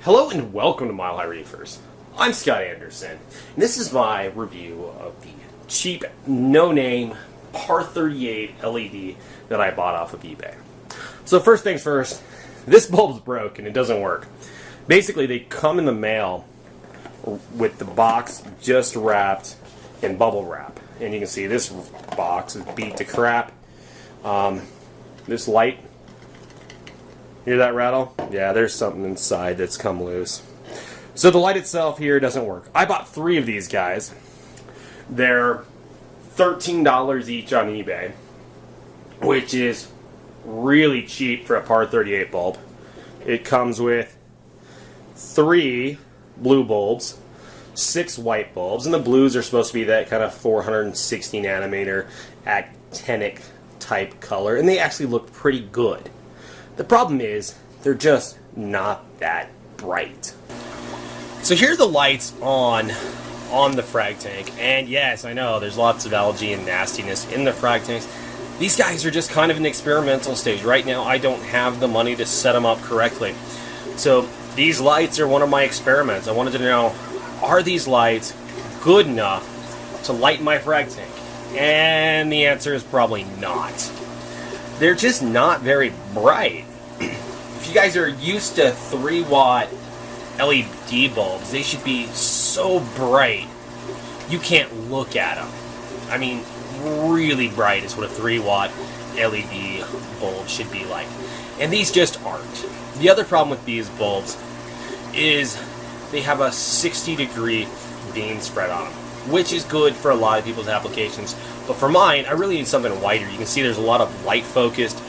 Hello and welcome to Mile High Reefers. I'm Scott Anderson, and this is my review of the cheap, no-name Par 38 LED that I bought off of eBay. So first things first, this bulb's broken, it doesn't work. Basically, they come in the mail with the box just wrapped in bubble wrap. And you can see this box is beat to crap. This light, hear that rattle? Yeah, there's something inside that's come loose. So the light itself here doesn't work. I bought 3 of these guys. They're $13 each on eBay, which is really cheap for a Par 38 bulb. It comes with 3 blue bulbs, 6 white bulbs, and the blues are supposed to be that kind of 460 nanometer actinic type color, and they actually look pretty good. The problem is, they're just not that bright. So here are the lights on the frag tank, and yes, I know there's lots of algae and nastiness in the frag tanks. These guys are just kind of an experimental stage. Right now, I don't have the money to set them up correctly. So these lights are one of my experiments. I wanted to know, are these lights good enough to light my frag tank? And the answer is probably not. They're just not very bright. If you guys are used to 3-watt LED bulbs, they should be so bright you can't look at them. I mean, really bright is what a 3-watt LED bulb should be like. And these just aren't. The other problem with these bulbs is they have a 60-degree beam spread on them, which is good for a lot of people's applications. But for mine, I really need something whiter. You can see there's a lot of light focused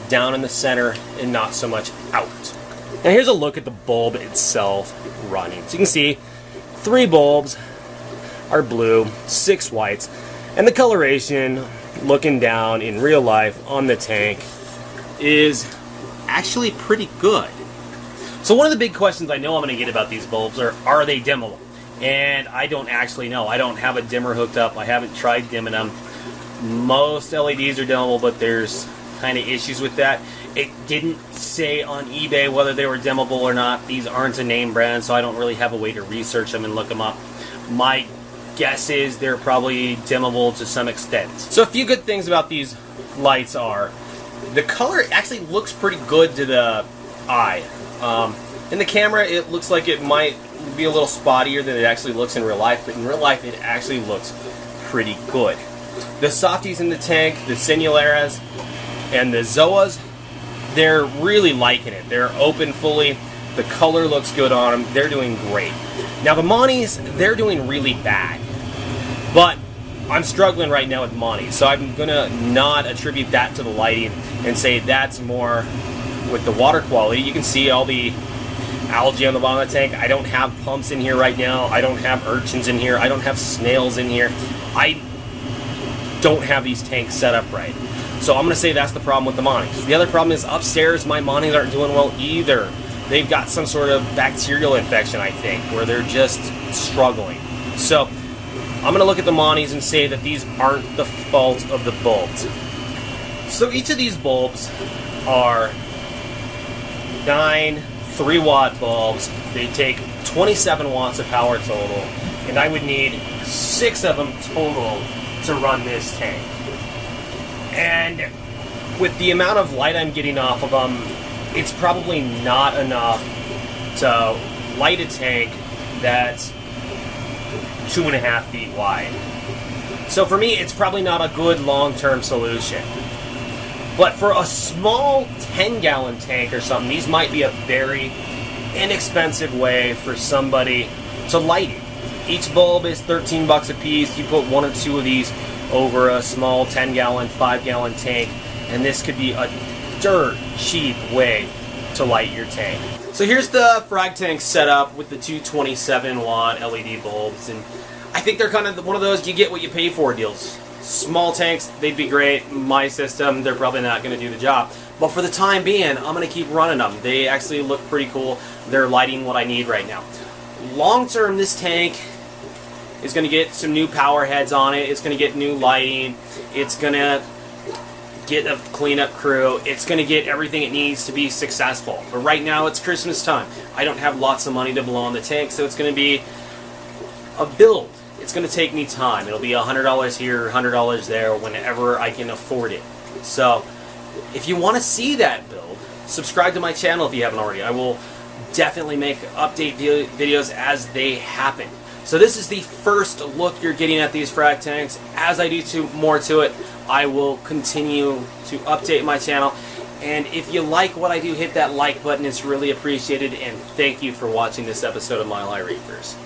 down in the center and not so much out. Now here's a look at the bulb itself running. So you can see 3 bulbs are blue, 6 whites, and the coloration looking down in real life on the tank is actually pretty good. So one of the big questions I know I'm going to get about these bulbs are they dimmable? And I don't actually know. I don't have a dimmer hooked up. I haven't tried dimming them. Most LEDs are dimmable, but there's kind of issues with that. It didn't say on eBay whether they were dimmable or not. These aren't a name brand, so I don't really have a way to research them and look them up. My guess is they're probably dimmable to some extent. So a few good things about these lights are the color actually looks pretty good to the eye. In the camera, it looks like it might be a little spottier than it actually looks in real life, but in real life, it actually looks pretty good. The softies in the tank, the Sinularas, and the Zoas, they're really liking it. They're open fully. The color looks good on them. They're doing great. Now the Monties, they're doing really bad. But I'm struggling right now with Monties, so I'm going to not attribute that to the lighting and say that's more with the water quality. You can see all the algae on the bottom of the tank. I don't have pumps in here right now. I don't have urchins in here. I don't have snails in here. I don't have these tanks set up right. So I'm going to say that's the problem with the Monties. The other problem is upstairs, my Monties aren't doing well either. They've got some sort of bacterial infection, I think, where they're just struggling. So I'm going to look at the Monties and say that these aren't the fault of the bulbs. So each of these bulbs are 9 3-watt bulbs. They take 27 watts of power total, and I would need 6 of them total to run this tank. And with the amount of light I'm getting off of them, it's probably not enough to light a tank that's 2.5 feet wide. So for me, it's probably not a good long-term solution. But for a small 10-gallon tank or something, these might be a very inexpensive way for somebody to light it. Each bulb is 13 bucks a piece. You put 1 or 2 of these over a small 10-gallon, 5-gallon tank, and this could be a dirt cheap way to light your tank. So here's the frag tank setup with the 2 27-watt LED bulbs, and I think they're kind of one of those you get what you pay for deals. Small tanks, they'd be great. My system, they're probably not going to do the job. But for the time being, I'm going to keep running them. They actually look pretty cool. They're lighting what I need right now. Long term, this tank is going to get some new power heads on it. It's going to get new lighting. It's going to get a cleanup crew. It's going to get everything it needs to be successful. But right now it's Christmas time. I don't have lots of money to blow on the tank, so it's going to be a build. It's going to take me time. It'll be $100 here, $100 there, whenever I can afford it. So if you want to see that build, subscribe to my channel if you haven't already. I will definitely make update videos as they happen. So this is the first look you're getting at these frag tanks. As I do more to it, I will continue to update my channel. And if you like what I do, hit that like button. It's really appreciated. And thank you for watching this episode of Mile High Reefers.